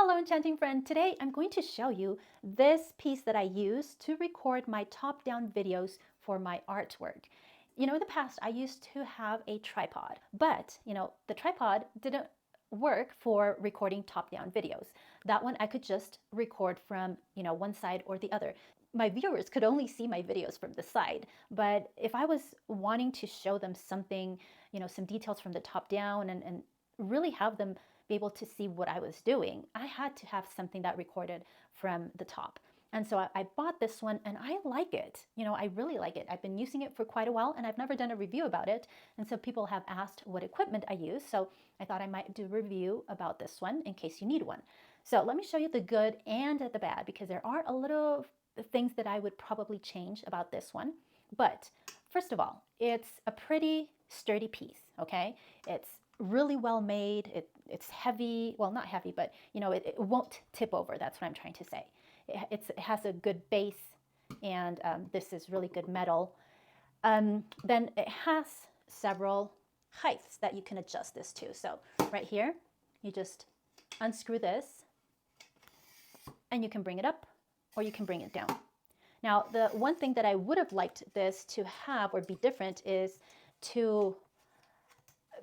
Hello, enchanting friend. Today I'm going to show you this piece that I use to record my top-down videos for my artwork. In the past I used to have a tripod, but the tripod didn't work for recording top-down videos. That one I could just record from, one side or the other. My viewers could only see my videos from the side, but if I was wanting to show them something, some details from the top down and really have them be able to see what I was doing, I had to have something that recorded from the top. And so I bought this one and I like it. I really like it. I've been using it for quite a while and I've never done a review about it. And so people have asked what equipment I use. So I thought I might do a review about this one in case you need one. So let me show you the good and the bad, because there are a little things that I would probably change about this one. But first of all, it's a pretty sturdy piece, okay? It's really well made. It's heavy, well, not heavy, but it won't tip over. That's what I'm trying to say. It has a good base, and this is really good metal. Then it has several heights that you can adjust this to. So right here, you just unscrew this and you can bring it up or you can bring it down. Now, the one thing that I would have liked this to have or be different is to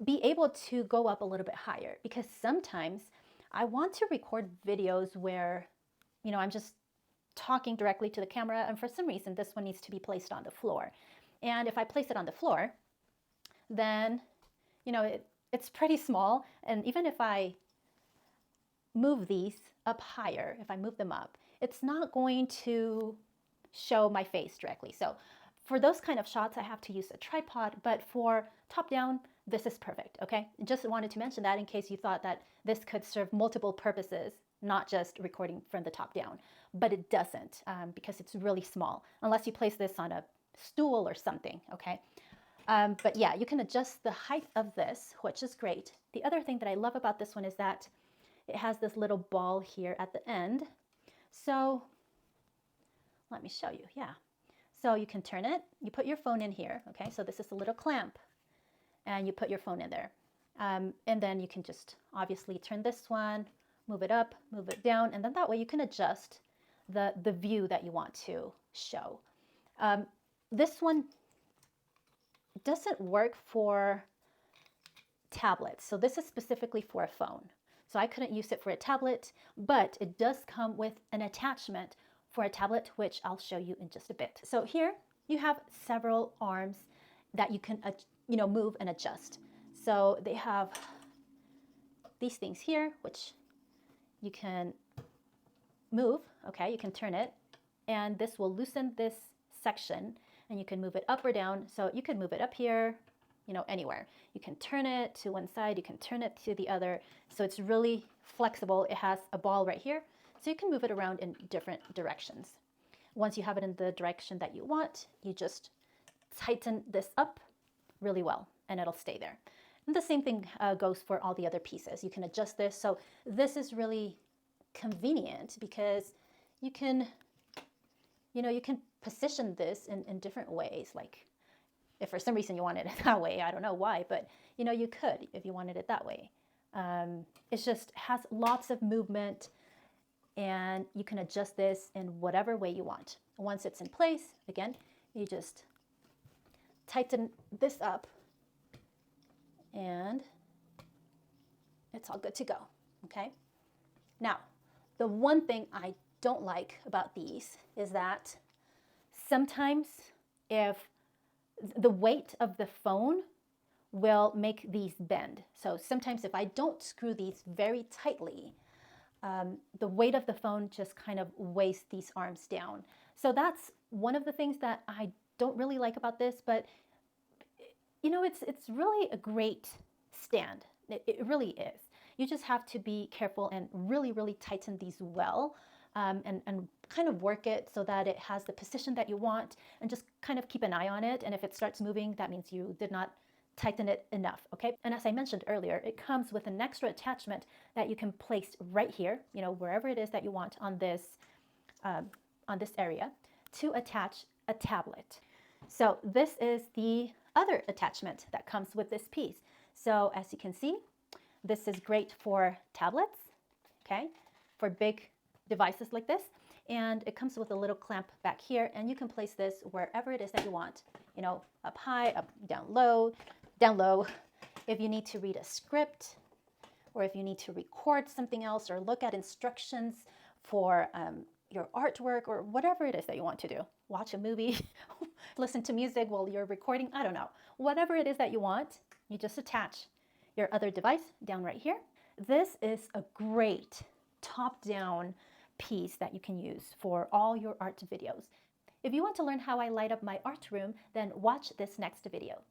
be able to go up a little bit higher, because sometimes I want to record videos where, I'm just talking directly to the camera, and for some reason this one needs to be placed on the floor. And if I place it on the floor, then, it's pretty small. And even if I move these up higher, if I move them up, it's not going to show my face directly. So for those kind of shots, I have to use a tripod, but for top down, this is perfect, okay? Just wanted to mention that in case you thought that this could serve multiple purposes, not just recording from the top down. But it doesn't, because it's really small, unless you place this on a stool or something, okay? But yeah, you can adjust the height of this, which is great. The other thing that I love about this one is that it has this little ball here at the end. So let me show you, yeah. So you can turn it, you put your phone in here, okay? So this is a little clamp, and you put your phone in there. And then you can just obviously turn this one, move it up, move it down, and then that way you can adjust the view that you want to show. This one doesn't work for tablets, so this is specifically for a phone. So I couldn't use it for a tablet, but it does come with an attachment for a tablet, which I'll show you in just a bit. So here you have several arms that you can move and adjust. So they have these things here, which you can move, okay? You can turn it, and this will loosen this section, and you can move it up or down. So you can move it up here, anywhere. You can turn it to one side, you can turn it to the other. So it's really flexible. It has a ball right here, so you can move it around in different directions. Once you have it in the direction that you want, you just tighten this up really well, and it'll stay there. And the same thing goes for all the other pieces. You can adjust this. So this is really convenient because you can, you can position this in different ways. Like if for some reason you wanted it that way, I don't know why, but you could if you wanted it that way. It just has lots of movement, and you can adjust this in whatever way you want. Once it's in place, again, you just tighten this up and it's all good to go, okay? Now, the one thing I don't like about these is that sometimes if the weight of the phone will make these bend. So sometimes if I don't screw these very tightly, the weight of the phone just kind of weighs these arms down. So that's one of the things that I don't really like about this, but it's really a great stand. It really is. You just have to be careful and really, really tighten these well, and kind of work it so that it has the position that you want, and just kind of keep an eye on it. And if it starts moving, that means you did not tighten it enough, okay? And as I mentioned earlier, it comes with an extra attachment that you can place right here, wherever it is that you want on this area, to attach a tablet. So this is the other attachment that comes with this piece. So as you can see, this is great for tablets, okay? for big devices like this. And it comes with a little clamp back here, and you can place this wherever it is that you want. You know, up high, up, down low, down low. If you need to read a script, or if you need to record something else, or look at instructions for your artwork, or whatever it is that you want to do. Watch a movie, listen to music while you're recording, I don't know. Whatever it is that you want, you just attach your other device down right here. This is a great top-down piece that you can use for all your art videos. If you want to learn how I light up my art room, then watch this next video.